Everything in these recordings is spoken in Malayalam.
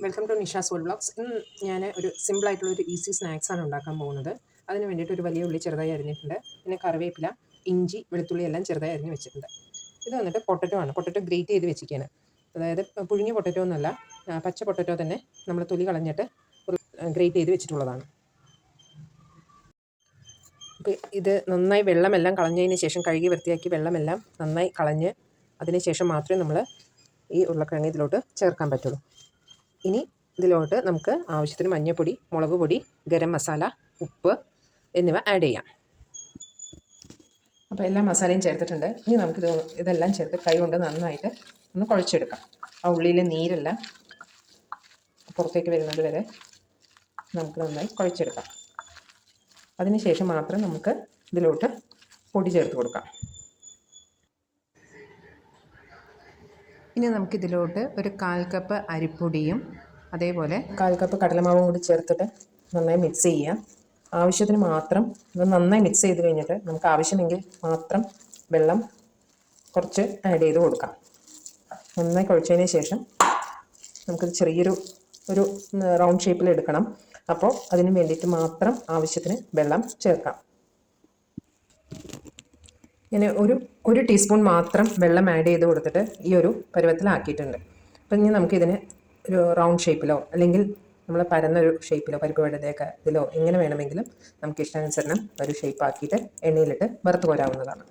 Welcome to Nisha's food vlogs. ഇന്ന് ഞാൻ ഒരു സിമ്പിളായിട്ടുള്ളൊരു ഈസി സ്നാക്സാണ് ഉണ്ടാക്കാൻ പോകുന്നത്. അതിന് വേണ്ടിയിട്ട് ഒരു വലിയ ഉള്ളി ചെറുതായി അരിഞ്ഞിട്ടുണ്ട്. പിന്നെ കറിവേപ്പില, ഇഞ്ചി, വെളുത്തുള്ളി എല്ലാം ചെറുതായി അരിഞ്ഞ് വെച്ചിട്ടുണ്ട്. ഇത് വന്നിട്ട് പൊട്ടറ്റോ ആണ്. പൊട്ടറ്റോ ഗ്രേറ്റ് ചെയ്ത് വെച്ചിരിക്കുകയാണ്. അതായത് പുഴുങ്ങിയ പൊട്ടറ്റോ എന്നല്ല, പച്ച പൊട്ടറ്റോ തന്നെ നമ്മൾ തൊലി കളഞ്ഞിട്ട് ഗ്രേറ്റ് ചെയ്ത് വെച്ചിട്ടുള്ളതാണ്. അപ്പോൾ ഇത് നന്നായി വെള്ളമെല്ലാം കളഞ്ഞതിന് ശേഷം കഴുകി വൃത്തിയാക്കി വെള്ളമെല്ലാം നന്നായി കളഞ്ഞ് അതിന് ശേഷം മാത്രമേ നമ്മൾ ഈ ഉരുളക്കിഴങ്ങ് ഇതിലോട്ട് ചേർക്കാൻ പറ്റുള്ളൂ. ഇനി ഇതിലോട്ട് നമുക്ക് ആവശ്യത്തിന് മഞ്ഞൾപ്പൊടി, മുളക് പൊടി, ഗരം മസാല, ഉപ്പ് എന്നിവ ആഡ് ചെയ്യാം. അപ്പോൾ എല്ലാ മസാലയും ചേർത്തിട്ടുണ്ട്. ഇനി നമുക്കിത് ഇതെല്ലാം ചേർത്ത് കൈ കൊണ്ട് നന്നായിട്ട് ഒന്ന് കുഴച്ചെടുക്കാം. ആ ഉള്ളിയിലെ നീരെല്ലാം പുറത്തേക്ക് വരുന്നത് വരെ നമുക്ക് നന്നായി കുഴച്ചെടുക്കാം. അതിനുശേഷം മാത്രം നമുക്ക് ഇതിലോട്ട് പൊടി ചേർത്ത് കൊടുക്കാം. ഇനി നമുക്കിതിലോട്ട് ഒരു 1/4 കപ്പ് അരിപ്പൊടിയും അതേപോലെ 1/4 കപ്പ് കടലമാവും കൂടി ചേർത്തിട്ട് നന്നായി മിക്സ് ചെയ്യാം. ആവശ്യത്തിന് മാത്രം ഇത് നന്നായി മിക്സ് ചെയ്ത് കഴിഞ്ഞിട്ട് നമുക്ക് ആവശ്യമെങ്കിൽ മാത്രം വെള്ളം കുറച്ച് ആഡ് ചെയ്ത് കൊടുക്കാം. നന്നായി കുഴച്ചതിന് ശേഷം നമുക്കിത് ചെറിയൊരു റൗണ്ട് ഷേപ്പിൽ എടുക്കണം. അപ്പോൾ അതിന് വേണ്ടിയിട്ട് മാത്രം ആവശ്യത്തിന് വെള്ളം ചേർക്കാം. ഇങ്ങനെ ഒരു ടീസ്പൂൺ മാത്രം വെള്ളം ആഡ് ചെയ്ത് കൊടുത്തിട്ട് ഈ ഒരു പരുവത്തിലാക്കിയിട്ടുണ്ട്. അപ്പം ഇനി നമുക്കിതിന് ഒരു റൗണ്ട് ഷേപ്പിലോ അല്ലെങ്കിൽ നമ്മൾ പരന്നൊരു ഷേപ്പിലോ പരിപ്പ് വടയൊക്കെ ഇതിലോ എങ്ങനെ വേണമെങ്കിലും നമുക്ക് ഇഷ്ടാനുസരണം ഒരു ഷേപ്പ് ആക്കിയിട്ട് എണ്ണയിലിട്ട് വറുത്ത് കോരാവുന്നതാണ്.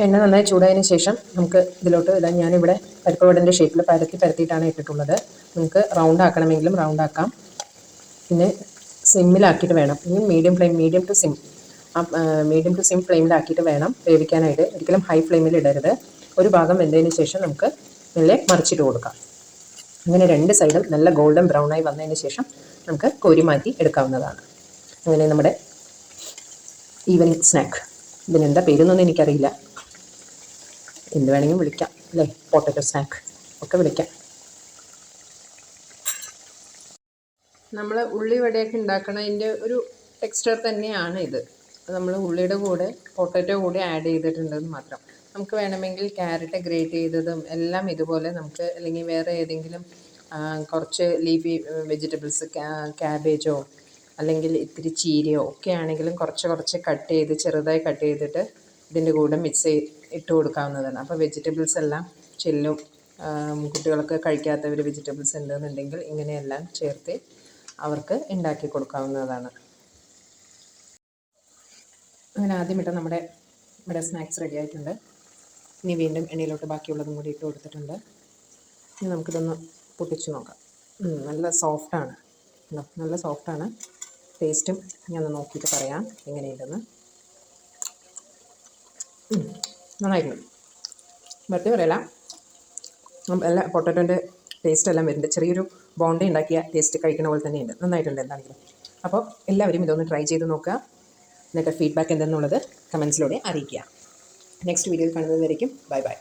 എണ്ണ നന്നായി ചൂടായതിന് ശേഷം നമുക്ക് ഇതിലോട്ട് ഇടാം. ഞാനിവിടെ പരിപ്പ് വടൻ്റെ ഷേപ്പിൽ പരത്തിയിട്ടാണ് ഇട്ടിട്ടുള്ളത്. നമുക്ക് റൗണ്ട് ആക്കണമെങ്കിലും റൗണ്ട് ആക്കാം. പിന്നെ സിമ്മിലാക്കിയിട്ട് വേണം, ഇനി മീഡിയം ടു സിം ഫ്ലെയിമിലാക്കിയിട്ട് വേണം വേവിക്കാനായിട്ട്. ഒരിക്കലും ഹൈ ഫ്ലെയിമിൽ ഇടരുത്. ഒരു ഭാഗം വെന്തതിന് ശേഷം നമുക്ക് മെല്ലെ മറിച്ചിട്ട് കൊടുക്കാം. അങ്ങനെ 2 സൈഡും നല്ല ഗോൾഡൻ ബ്രൗണായി വന്നതിന് ശേഷം നമുക്ക് കോരി മാറ്റി എടുക്കാവുന്നതാണ്. അങ്ങനെ നമ്മുടെ ഈവനിങ് സ്നാക്ക്, ഇതിനെന്താ പേരൊന്നും എനിക്കറിയില്ല, എന്ത് വേണമെങ്കിലും വിളിക്കാം അല്ലേ, പൊട്ടറ്റോ സ്നാക്ക് ഒക്കെ വിളിക്കാം. നമ്മൾ ഉള്ളി വടയൊക്കെ ഉണ്ടാക്കണതിൻ്റെ ഒരു ടെക്സ്ചർ തന്നെയാണ് ഇത്. നമ്മൾ ഉള്ളിയുടെ കൂടെ പൊട്ടറ്റോ കൂടി ആഡ് ചെയ്തിട്ടുണ്ടെന്ന് മാത്രം. നമുക്ക് വേണമെങ്കിൽ ക്യാരറ്റ് ഗ്രേറ്റ് ചെയ്തതും എല്ലാം ഇതുപോലെ നമുക്ക്, അല്ലെങ്കിൽ വേറെ ഏതെങ്കിലും കുറച്ച് ലീഫി വെജിറ്റബിൾസ്, ക്യാബേജോ അല്ലെങ്കിൽ ഇത്തിരി ചീരയോ ഒക്കെ ആണെങ്കിലും കുറച്ച് ചെറുതായി കട്ട് ചെയ്തിട്ട് ഇതിൻ്റെ കൂടെ ഇട്ട് കൊടുക്കാവുന്നതാണ്. അപ്പോൾ വെജിറ്റബിൾസ് എല്ലാം ചെല്ലും. കുട്ടികൾക്ക് കഴിക്കാത്തവർ വെജിറ്റബിൾസ് ഉണ്ടെന്നുണ്ടെങ്കിൽ ഇങ്ങനെയെല്ലാം ചേർത്ത് അവർക്ക് ഉണ്ടാക്കി കൊടുക്കാവുന്നതാണ്. അങ്ങനെ ആദ്യമിട്ട് നമ്മുടെ ഇവിടെ സ്നാക്സ് റെഡി ആയിട്ടുണ്ട്. ഇനി വീണ്ടും എണ്ണയിലോട്ട് ബാക്കിയുള്ളതും കൂടി ഇട്ട് കൊടുത്തിട്ടുണ്ട്. ഇനി നമുക്കിതൊന്ന് പൊട്ടിച്ച് നോക്കാം. നല്ല സോഫ്റ്റാണ്, നല്ല സോഫ്റ്റാണ്. ടേസ്റ്റും ഞാൻ നോക്കിയിട്ട് പറയാം എങ്ങനെയുണ്ടെന്ന്. നന്നായിട്ടുണ്ട്, വെറുതെ പറയല, എല്ലാ പൊട്ടറ്റോൻ്റെ ടേസ്റ്റ് എല്ലാം വരുന്നുണ്ട്. ചെറിയൊരു ബോണ്ട ഉണ്ടാക്കിയ ടേസ്റ്റ് കഴിക്കുന്ന പോലെ തന്നെയുണ്ട്. നന്നായിട്ടുണ്ട് എന്താണെങ്കിലും. അപ്പോൾ എല്ലാവരും ഇതൊന്ന് ട്രൈ ചെയ്ത് നോക്കുക. എന്നിട്ട് ഫീഡ്ബാക്ക് എന്തെന്നുള്ളത് കമൻസിലൂടെ അറിയിക്കുക. നെക്സ്റ്റ് വീഡിയോയിൽ കാണുന്നതുവരേക്കും ബൈ ബൈ.